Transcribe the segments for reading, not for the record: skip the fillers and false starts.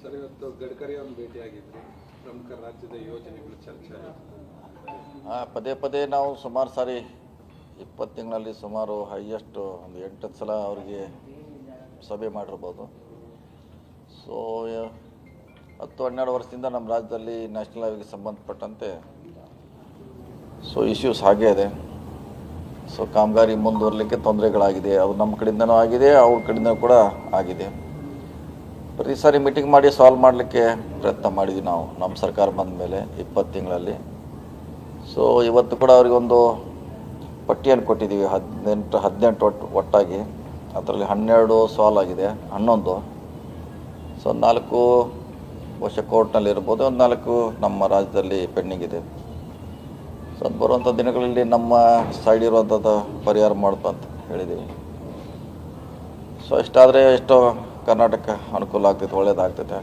Sir, ಇವತ್ತು ಗಡ್ಕರಿ ಅವರನ್ನು ಭೇಟಿಯಾಗಿದ್ದರು. ಪ್ರಮುಖ ರಾಜ್ಯದ ಯೋಜನೆಗಳು ಚರ್ಚೆ ಆಯಿತು. ಪದೇ ಪದೇ ನಾವು ಸುಮಾರು ಸಾರಿ 20 ತಿಂಗಳಲ್ಲಿ ಸುಮಾರು ಹೈಯೆಸ್ಟ್ ಒಂದು 8 ಸಲ ಅವರಿಗೆ ಸಭೆ ಮಾಡಿರ್ಬೋದು. ಸೊ 10-12 ವರ್ಷದಿಂದ ನಮ್ಮ ರಾಜ್ಯದಲ್ಲಿ ನ್ಯಾಷನಲ್ ಹೈವೇಗೆ ಸಂಬಂಧಪಟ್ಟಂತೆ ಇಶ್ಯೂಸ್ ಹಾಗೇ ಇದೆ. ಕಾಮಗಾರಿ ಮುಂದುವರಲಿಕ್ಕೆ ತೊಂದರೆಗಳಾಗಿದೆ. ಅದು ನಮ್ಮ ಕಡೆಯಿಂದನೂ ಆಗಿದೆ, ಅವ್ರ ಕಡೆಯಿಂದ ಕೂಡ ಆಗಿದೆ. ಪ್ರತಿ ಸಾರಿ ಮೀಟಿಂಗ್ ಮಾಡಿ ಸಾಲ್ವ್ ಮಾಡಲಿಕ್ಕೆ ಪ್ರಯತ್ನ ಮಾಡಿದ್ವಿ ನಾವು ನಮ್ಮ ಸರ್ಕಾರ ಬಂದ ಮೇಲೆ 20 ತಿಂಗಳಲ್ಲಿ. ಇವತ್ತು ಕೂಡ ಅವರಿಗೊಂದು ಪಟ್ಟಿಯನ್ನು ಕೊಟ್ಟಿದ್ದೀವಿ, 18 ಒಟ್ಟಾಗಿ. ಅದರಲ್ಲಿ 12 ಸಾಲ್ವ್ ಆಗಿದೆ, 11. 4 ವರ್ಷ ಕೋರ್ಟ್ನಲ್ಲಿ ಇರ್ಬೋದು, 4 ನಮ್ಮ ರಾಜ್ಯದಲ್ಲಿ ಪೆಂಡಿಂಗ್ ಇದೆ. ಬರುವಂಥ ದಿನಗಳಲ್ಲಿ ನಮ್ಮ ಸೈಡ್ ಇರುವಂಥದ್ದು ಪರಿಹಾರ ಮಾಡ್ತು ಅಂತ ಹೇಳಿದ್ದೀವಿ. ಇಷ್ಟಾದರೆ ಎಷ್ಟೋ ಕರ್ನಾಟಕ ಅನುಕೂಲ ಆಗ್ತೈತೆ, ಒಳ್ಳೇದಾಗ್ತೈತೆ.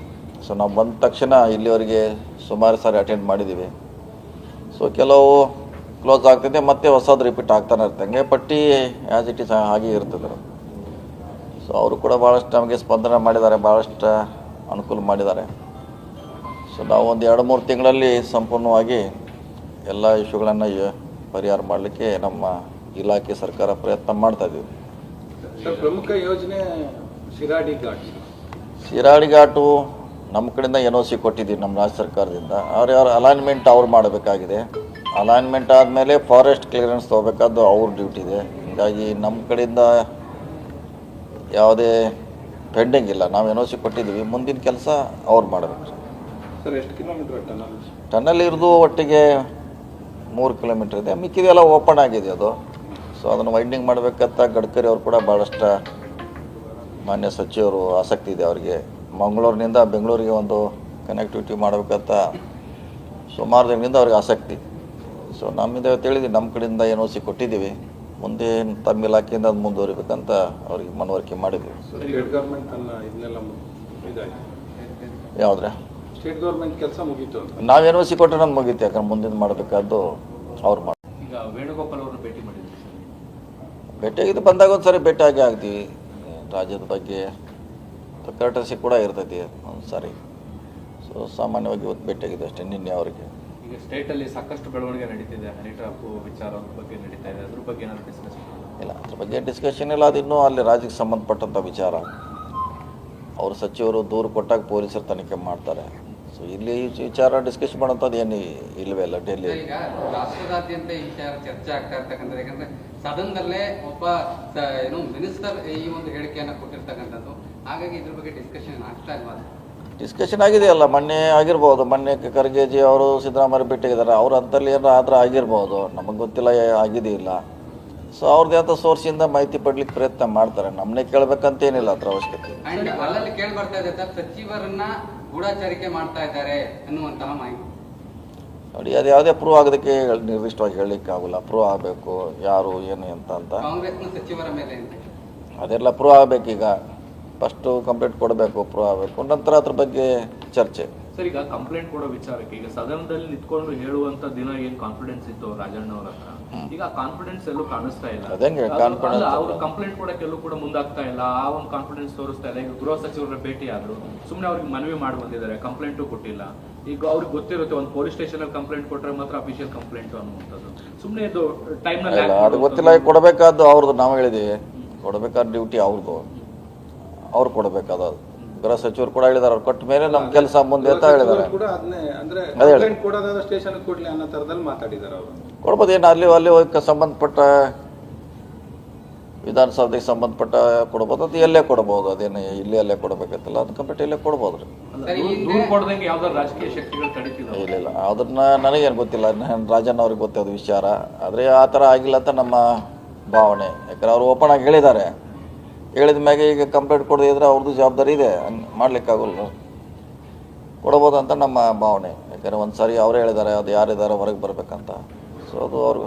ನಾವು ಬಂದ ತಕ್ಷಣ ಇಲ್ಲಿವರೆಗೆ ಸುಮಾರು ಸಾರಿ ಅಟೆಂಡ್ ಮಾಡಿದ್ದೀವಿ. ಕೆಲವು ಕ್ಲೋಸ್ ಆಗ್ತೈತೆ, ಮತ್ತೆ ಹೊಸದು ರಿಪೀಟ್ ಆಗ್ತಾನೆ ಇರ್ತಂಗೆ. ಹಂಗೆ ಪಟ್ಟಿ ಆ್ಯಸ್ ಇಟ್ ಈಸ್ ಹಾಗೆ ಇರ್ತದೆ. ಅವರು ಕೂಡ ಭಾಳಷ್ಟು ನಮಗೆ ಸ್ಪಂದನೆ ಮಾಡಿದ್ದಾರೆ, ಭಾಳಷ್ಟು ಅನುಕೂಲ ಮಾಡಿದ್ದಾರೆ. ನಾವು ಒಂದು 2-3 ತಿಂಗಳಲ್ಲಿ ಸಂಪೂರ್ಣವಾಗಿ ಎಲ್ಲ ಇಶ್ಯೂಗಳನ್ನು ಪರಿಹಾರ ಮಾಡಲಿಕ್ಕೆ ನಮ್ಮ ಇಲಾಖೆ ಸರ್ಕಾರ ಪ್ರಯತ್ನ ಮಾಡ್ತಾಯಿದ್ದೀವಿ. ಪ್ರಮುಖ ಯೋಜನೆ ಶಿರಾಡಿ ಘಾಟು ನಮ್ಮ ಕಡೆಯಿಂದ NOC ಕೊಟ್ಟಿದ್ದೀವಿ ನಮ್ಮ ರಾಜ್ಯ ಸರ್ಕಾರದಿಂದ. ಅವ್ರ ಅಲೈನ್ಮೆಂಟ್ ಅವ್ರು ಮಾಡಬೇಕಾಗಿದೆ. ಅಲೈನ್ಮೆಂಟ್ ಆದಮೇಲೆ ಫಾರೆಸ್ಟ್ ಕ್ಲಿಯರೆನ್ಸ್ ತೊಗೋಬೇಕಾದ್ದು ಅವ್ರ ಡ್ಯೂಟಿ ಇದೆ. ಹೀಗಾಗಿ ನಮ್ಮ ಕಡೆಯಿಂದ ಯಾವುದೇ ಪೆಂಡಿಂಗ್ ಇಲ್ಲ. ನಾವು NOC ಕೊಟ್ಟಿದ್ದೀವಿ, ಮುಂದಿನ ಕೆಲಸ ಅವ್ರು ಮಾಡಬೇಕು. ಸರ್, ಎಷ್ಟು ಕಿಲೋಮೀಟರ್ ಟನಲ್ ಇರೋದು ಒಟ್ಟಿಗೆ 3 ಕಿಲೋಮೀಟರ್ ಇದೆ. ಮಿಕ್ಕಿದೆಲ್ಲ ಓಪನ್ ಆಗಿದೆ ಅದು. ಅದನ್ನು ವೈಂಡಿಂಗ್ ಮಾಡಬೇಕಂತ ಗಡ್ಕರಿ ಅವರು ಕೂಡ ಭಾಳಷ್ಟು ಮಾನ್ಯ ಸಚಿವರು ಆಸಕ್ತಿ ಇದೆ ಅವರಿಗೆ. ಮಂಗಳೂರಿನಿಂದ ಬೆಂಗಳೂರಿಗೆ ಒಂದು ಕನೆಕ್ಟಿವಿಟಿ ಮಾಡಬೇಕಂತ ಸುಮಾರು ದಿನದಿಂದ ಅವ್ರಿಗೆ ಆಸಕ್ತಿ. ನಮ್ಮಿಂದ ತಿಳಿದ್ವಿ, ನಮ್ಮ ಕಡೆಯಿಂದ NOC ಕೊಟ್ಟಿದ್ದೀವಿ. ಮುಂದೆ ತಮ್ಮ ಇಲಾಖೆಯಿಂದ ಅದು ಮುಂದುವರಿಬೇಕಂತ ಅವ್ರಿಗೆ ಮನವರಿಕೆ ಮಾಡಿದ್ವಿ. ಯಾವುದ್ರೆ ಸ್ಟೇಟ್ ಗೌರ್ಮೆಂಟ್ ಕೆಲಸ ಮುಗೀತು, ನಾವು NOC ಕೊಟ್ಟರೆ ನಮ್ಗೆ ಮುಗೀತು. ಯಾಕಂದ್ರೆ ಮುಂದಿನ ಮಾಡಬೇಕಾದ್ದು ಅವ್ರು ಮಾಡಿ. ಈಗ ವೇಣುಗೋಪಾಲ್ ಅವರು ಭೇಟಿ ಮಾಡಿದ್ರು, ಭೇಟಿಯಾಗಿದ್ದು ಬಂದಾಗ ಒಂದು ಸಾರಿ ಭೇಟಿಯಾಗಿ ಆಗ್ತೀವಿ. ರಾಜ್ಯದ ಬಗ್ಗೆ ಕರ್ಟಸಿ ಕೂಡ ಇರ್ತೈತಿ ಒಂದು ಸಾರಿ. ಸಾಮಾನ್ಯವಾಗಿ ಇವತ್ತು ಭೇಟಿಯಾಗಿದೆ ಅಷ್ಟೇ, ನಿನ್ನೆ ಅವರಿಗೆ. ಈಗ ಸ್ಟೇಟಲ್ಲಿ ಸಾಕಷ್ಟು ಬೆಳವಣಿಗೆ ನಡೀತಿದೆ, ಹನಿ ಟ್ರಾಪ್ ವಿಚಾರ ಬಗ್ಗೆ ನಡೀತಾ ಇದೆ. ಅದ್ರ ಬಗ್ಗೆ ಏನಾದ್ರು ಡಿಸ್ಕಸ್ ಇಲ್ಲ, ಅದ್ರ ಬಗ್ಗೆ ಡಿಸ್ಕಷನ್ ಇಲ್ಲ. ಅದು ಇನ್ನೂ ಅಲ್ಲಿ ರಾಜ್ಯಕ್ಕೆ ಸಂಬಂಧಪಟ್ಟಂಥ ವಿಚಾರ. ಅವರು ಸಚಿವರು ದೂರು ಕೊಟ್ಟಾಗ ಪೊಲೀಸರು ತನಿಖೆ ಮಾಡ್ತಾರೆ. ಇಲ್ಲಿ ವಿಚಾರ ಡಿಸ್ಕಸ್ ಮಾಡೋಂಥದ್ದು ಏನು ಇಲ್ಲವೇ ಇಲ್ಲ. ಡೆಲ್ಲಿ ಈಗ ರಾಷ್ಟ್ರದಾದ್ಯಂತ ಈ ವಿಚಾರ ಚರ್ಚೆ ಆಗ್ತಾ ಇರ್ತಕ್ಕಂಥದ್ದು. ಯಾಕಂದ್ರೆ ಸದನದಲ್ಲೇ ಒಬ್ಬ ಮಿನಿಸ್ಟರ್ ಈ ಒಂದು ಹೇಳಿಕೆಯನ್ನು ಕೊಟ್ಟಿರ್ತಕ್ಕಂಥದ್ದು. ಹಾಗಾಗಿ ಇದ್ರ ಬಗ್ಗೆ ಡಿಸ್ಕಷನ್ ಆಗ್ತಾ ಇಲ್ವಾ? ಡಿಸ್ಕಷನ್ ಆಗಿದೆಯಲ್ಲ, ಮೊನ್ನೆ ಆಗಿರ್ಬೋದು. ಮೊನ್ನೆ ಖರ್ಗೆಜಿ ಅವರು ಸಿದ್ದರಾಮಯ್ಯ ಭೇಟಿಯಾಗಿದ್ದಾರೆ. ಅವ್ರ ಅಂತಲ್ಲಿ ಏನೋ ಆದ್ರೆ ಆಗಿರ್ಬೋದು, ನಮಗೆ ಗೊತ್ತಿಲ್ಲ, ಆಗಿದೆಯಿಲ್ಲ. ಅವ್ರದ್ದೇ ಆದ ಸೋರ್ಸಿಂದ ಮಾಹಿತಿ ಪಡ್ಲಿಕ್ಕೆ ಪ್ರಯತ್ನ ಮಾಡ್ತಾರೆ. ನಮ್ಮನ್ನೇ ಕೇಳಬೇಕಂತೇನಿಲ್ಲ ಅದ್ರ ಅವಶ್ಯಕತೆ. ಅಲ್ಲಲ್ಲಿ ಕೇಳಿ ಬರ್ತಾ ಇದೆ ಸರ್, ಸಚಿವರನ್ನ ಗೂಢಚಾರಿಕೆ ಮಾಡ್ತಾ ಇದ್ದಾರೆ ಅನ್ನುವಂತಹ ಮಾಹಿತಿ. ನೋಡಿ, ಅದು ಯಾವುದೇ ಪ್ರೂವ್ ಆಗೋದಕ್ಕೆ ನಿರ್ದಿಷ್ಟವಾಗಿ ಹೇಳಲಿಕ್ಕೆ ಆಗೋಲ್ಲ. ಪ್ರೂವ್ ಆಗಬೇಕು ಯಾರು ಏನು ಅಂತ. ಕಾಂಗ್ರೆಸ್ನ ಸಚಿವರ ಮೇಲೆ ಅದೆಲ್ಲ ಪ್ರೂವ್ ಆಗಬೇಕೀಗ. ಫಸ್ಟು ಕಂಪ್ಲೇಂಟ್ ಕೊಡಬೇಕು, ಪ್ರೂವ್ ಆಗಬೇಕು, ನಂತರ ಅದ್ರ ಬಗ್ಗೆ ಚರ್ಚೆ. ಸರ್, ಈಗ ಕಂಪ್ಲೇಂಟ್ ಕೊಡೋ ವಿಚಾರಕ್ಕೆ ಈಗ ಸದನದಲ್ಲಿ ನಿಂತ್ಕೊಂಡು ಹೇಳುವಂತ ದಿನ ಏನ್ ಕಾನ್ಫಿಡೆನ್ಸ್ ಇತ್ತು ರಾಜಣ್ಣ ಅವರ ಹತ್ರ, ಈಗ ಕಾನ್ಫಿಡೆನ್ಸ್ ಎಲ್ಲೂ ಕಾಣಿಸ್ತಾ ಇಲ್ಲ. ಅದಂಗೆ ಕಾನ್ಫಿಡೆನ್ಸ್ ಅವರು ಕಂಪ್ಲೇಂಟ್ ಕೊಡಕ್ಕೆಲ್ಲೂ ಕೂಡ ಮುಂದಾಗ್ತಾ ಇಲ್ಲ. ಆ ಒಂದು ಕಾನ್ಫಿಡೆನ್ಸ್ ತೋರಿಸ್ತಾ ಇಲ್ಲ. ಈಗ ಗೃಹ ಸಚಿವರ ಭೇಟಿ ಆದ್ರು, ಸುಮ್ಮನೆ ಅವ್ರಿಗೆ ಮನವಿ ಮಾಡಿ ಬಂದಿದ್ದಾರೆ, ಕಂಪ್ಲೇಂಟು ಕೊಟ್ಟಿಲ್ಲ. ಈಗ ಅವ್ರಿಗೆ ಗೊತ್ತಿರುತ್ತೆ, ಒಂದು ಪೊಲೀಸ್ ಸ್ಟೇಷನ್ ಅಲ್ಲಿ ಕಂಪ್ಲೇಂಟ್ ಕೊಟ್ಟರೆ ಮಾತ್ರ ಅಫಿಷಿಯಲ್ ಕಂಪ್ಲೇಂಟ್ ಅನ್ನುವಂಥದ್ದು. ಸುಮ್ಮನೆ ಇದು ಟೈಮ್ ನಲ್ಲಿ ಅದು ಗೊತ್ತಿಲ್ಲ. ಕೊಡಬೇಕಾದ್ದು ಅವ್ರದ್ದು, ನಾವು ಹೇಳಿದೀವಿ, ಕೊಡಬೇಕಾದ ಡ್ಯೂಟಿ ಅವ್ರದ್ದು, ಅವ್ರು ಕೊಡಬೇಕಾದ. ಗೃಹ ಸಚಿವರು ಕೂಡ ಹೇಳಿದಾರೆ, ಅವ್ರು ಕೊಟ್ಟ ಮೇಲೆ ನಮ್ಮ ಕೆಲಸ ಮುಂದೆ ಅಂತ ಹೇಳಿದ್ದಾರೆ. ಕೊಡ್ಬೋದು. ಏನು ಅಲ್ಲಿ ಹೋಗಿ ಸಂಬಂಧಪಟ್ಟ ವಿಧಾನಸೌಧಕ್ಕೆ ಸಂಬಂಧಪಟ್ಟ ಕೊಡ್ಬೋದು. ಅದು ಎಲ್ಲೇ ಕೊಡ್ಬೋದು. ಅದೇನು ಇಲ್ಲಿ ಅಲ್ಲೇ ಕೊಡಬೇಕತ್ತಲ್ಲ, ಅದು ಕಂಪ್ಲೀಟ್ ಇಲ್ಲೇ ಕೊಡ್ಬೋದು ರೀ. ಇಲ್ಲ, ಅದನ್ನ ನನಗೇನು ಗೊತ್ತಿಲ್ಲ. ರಾಜಣ್ಣ ಅವ್ರಿಗೆ ಗೊತ್ತದ ವಿಚಾರ. ಆದರೆ ಆ ಥರ ಆಗಿಲ್ಲ ಅಂತ ನಮ್ಮ ಭಾವನೆ. ಯಾಕಂದ್ರೆ ಅವ್ರು ಓಪನ್ ಆಗಿ ಹೇಳಿದ್ದಾರೆ. ಹೇಳಿದ ಮ್ಯಾಗೆ ಈಗ ಕಂಪ್ಲೇಂಟ್ ಕೊಡದಿದ್ರೆ ಅವ್ರದ್ದು ಜವಾಬ್ದಾರಿ ಇದೆ, ಮಾಡ್ಲಿಕ್ಕಾಗಲ್ಲ. ಕೊಡ್ಬೋದು ಅಂತ ನಮ್ಮ ಭಾವನೆ. ಯಾಕಂದರೆ ಒಂದು ಸಾರಿ ಅವರೇ ಹೇಳಿದ್ದಾರೆ, ಅದು ಯಾರಿದ್ದಾರೆ ಹೊರಗೆ ಬರಬೇಕಂತ. ಅದು ಅವ್ರು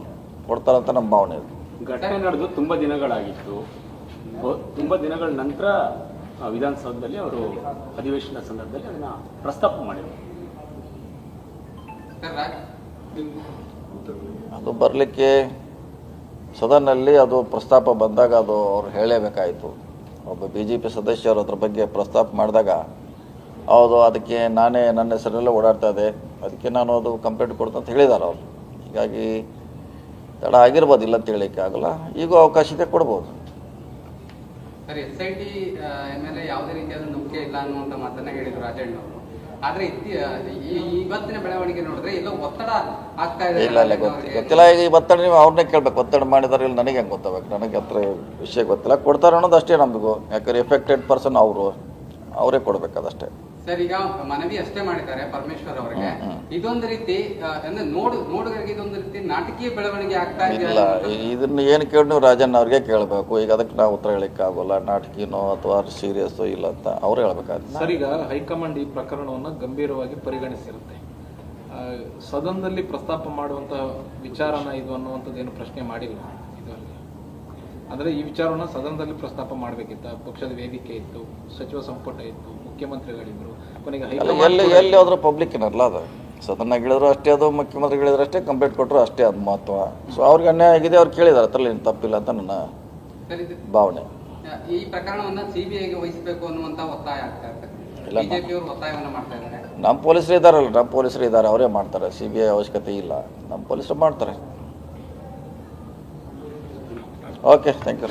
ಕೊಡ್ತಾರಂತ ನಮ್ಮ ಭಾವನೆ ಇದೆ. ಘಟನೆ ನಡೆದು ತುಂಬ ದಿನಗಳಾಗಿತ್ತು. ತುಂಬ ದಿನಗಳ ನಂತರ ವಿಧಾನಸೌಧದಲ್ಲಿ ಅವರು ಅಧಿವೇಶನ ಸಂದರ್ಭದಲ್ಲಿ ಅದನ್ನು ಪ್ರಸ್ತಾಪ ಮಾಡಿದರು. ಅದು ಬರಲಿಕ್ಕೆ ಸದನಲ್ಲಿ ಅದು ಪ್ರಸ್ತಾಪ ಬಂದಾಗ ಅದು ಅವ್ರು ಹೇಳಲೇಬೇಕಾಯಿತು. ಒಬ್ಬ BJP ಸದಸ್ಯರು ಅದ್ರ ಬಗ್ಗೆ ಪ್ರಸ್ತಾಪ ಮಾಡಿದಾಗ ಹೌದು, ಅದಕ್ಕೆ ನಾನೇ ನನ್ನ ಹೆಸರಲ್ಲೇ ಓಡಾಡ್ತಾ ಇದೆ, ಅದಕ್ಕೆ ನಾನು ಅದು ಕಂಪ್ಲೇಂಟ್ ಕೊಡ್ತು ಅಂತ ಹೇಳಿದ್ದಾರೆ ಅವರು. ಹೀಗಾಗಿ ತಡ ಆಗಿರ್ಬೋದು, ಇಲ್ಲ ಅಂತ ಹೇಳಲಿಕ್ಕೆ ಆಗಲ್ಲ, ಈಗೂ ಅವಕಾಶ ಇದೆ, ಕೊಡ್ಬೋದು. ಸರ್, SIT ಮೇಲೆ ಯಾವುದೇ ರೀತಿಯಾದ ನಂಬಿಕೆ ಇಲ್ಲ ಅನ್ನುವಂಥ ಮಾತನ್ನ ಹೇಳಿದ್ರು ರಾಜಣ್ಣವರು. ಆದ್ರೆ ಇವತ್ತಿನ ಬೆಳವಣಿಗೆ ನೋಡಿದ್ರೆ ಎಲ್ಲೋ ಒತ್ತಡ ಆಗ್ತಾ ಇದೆ. ಇಲ್ಲ ಗೊತ್ತಿಲ್ಲ. ಈಗ ಈ ಒತ್ತಡ ನೀವು ಅವ್ರನ್ನೇ ಕೇಳ್ಬೇಕು, ಒತ್ತಡ ಮಾಡಿದಾರೆ ಇಲ್ಲ ನನಗೆ ಹೆಂಗೆ ಗೊತ್ತಾಗಬೇಕು? ನನಗೆ ಹತ್ರ ವಿಷಯ ಗೊತ್ತಿಲ್ಲ. ಕೊಡ್ತಾರೆ ಅನ್ನೋದು ಅಷ್ಟೇ ನಮಗೂ, ಯಾಕಂದ್ರೆ ಎಫೆಕ್ಟೆಡ್ ಪರ್ಸನ್ ಅವರೇ ಕೊಡ್ಬೇಕದಷ್ಟೇ. ಸರ್, ಈಗ ಮನವಿ ಅಷ್ಟೇ ಮಾಡಿದ್ದಾರೆ ಪರಮೇಶ್ವರ್ ಅವರಿಗೆ. ಇದೊಂದು ರೀತಿ ಅಂದ್ರೆ ನೋಡುಗರಿಗೆ ಇದೊಂದು ರೀತಿ ನಾಟಕೀಯ ಬೆಳವಣಿಗೆ ಆಗ್ತಾ ಇದೆ. ಇಲ್ಲ, ಇದನ್ನ ಏನು ಕೇಳಿ ನೀವು ರಾಜಣ್ಣ ಅವ್ರಿಗೆ ಕೇಳಬೇಕು. ಈಗ ಅದಕ್ಕೆ ನಾವು ಉತ್ತರ ಹೇಳಕ್ಕೆ ಆಗೋಲ್ಲ, ನಾಟಕಿನೋ ಅಥವಾ ಸೀರಿಯಸ್ ಇಲ್ಲ ಅಂತ ಅವ್ರು ಹೇಳ್ಬೇಕಾಗುತ್ತೆ. ಸರ್, ಈಗ ಹೈಕಮಾಂಡ್ ಈ ಪ್ರಕರಣವನ್ನು ಗಂಭೀರವಾಗಿ ಪರಿಗಣಿಸಿರುತ್ತೆ. ಸದನದಲ್ಲಿ ಪ್ರಸ್ತಾಪ ಮಾಡುವಂತ ವಿಚಾರನ ಇದು ಅನ್ನುವಂಥದ್ದೇನು ಪ್ರಶ್ನೆ ಮಾಡಿಲ್ಲ ಇದರಲ್ಲಿ. ಅಂದರೆ ಈ ವಿಚಾರವನ್ನು ಸದನದಲ್ಲಿ ಪ್ರಸ್ತಾಪ ಮಾಡಬೇಕಿತ್ತ, ಪಕ್ಷದ ವೇದಿಕೆ ಇತ್ತು, ಸಚಿವ ಸಂಪುಟ ಇತ್ತು, ಮುಖ್ಯಮಂತ್ರಿಗಳಿದ್ರು, ಕೊನೆಗೆ ಎಲ್ಲಿ ಹೋದ್ರೂ ಪಬ್ಲಿಕ್ ಏನಲ್ಲ, ಅದು ಸದನ ಹೇಳಿದ್ರು ಅಷ್ಟೇ, ಅದು ಮುಖ್ಯಮಂತ್ರಿಗಳಿದ್ರು ಅಷ್ಟೇ, ಕಂಪ್ಲೇಂಟ್ ಕೊಟ್ಟರು ಅಷ್ಟೇ, ಅದು ಮಹತ್ವ. ಸೊ ಅವ್ರಿಗೆ ಅನ್ಯಾಯ ಆಗಿದೆ, ಅವ್ರು ಕೇಳಿದಾರೆ, ಅದ್ರಲ್ಲಿ ಏನು ತಪ್ಪಿಲ್ಲ ಅಂತ ನನ್ನ ಭಾವನೆ. ಈ ಪ್ರಕರಣವನ್ನು CBIಗೆ ವಹಿಸಬೇಕು ಅನ್ನುವಂತ ಒತ್ತಾಯ ಆಗ್ತಾ ಇದೆ. ಬಿಜೆಪಿ ಅವರು ಒತ್ತಾಯವನ್ನು ಮಾಡ್ತಾ ಇದ್ದಾರೆ. ನಮ್ಮ ಪೊಲೀಸರು ಇದ್ದಾರಲ್ಲ, ನಮ್ಮ ಪೊಲೀಸರು ಇದ್ದಾರೆ, ಅವರೇ ಮಾಡ್ತಾರೆ. CBI ಅವಶ್ಯಕತೆ ಇಲ್ಲ, ನಮ್ಮ ಪೊಲೀಸರು ಮಾಡ್ತಾರೆ. Okay, thank you.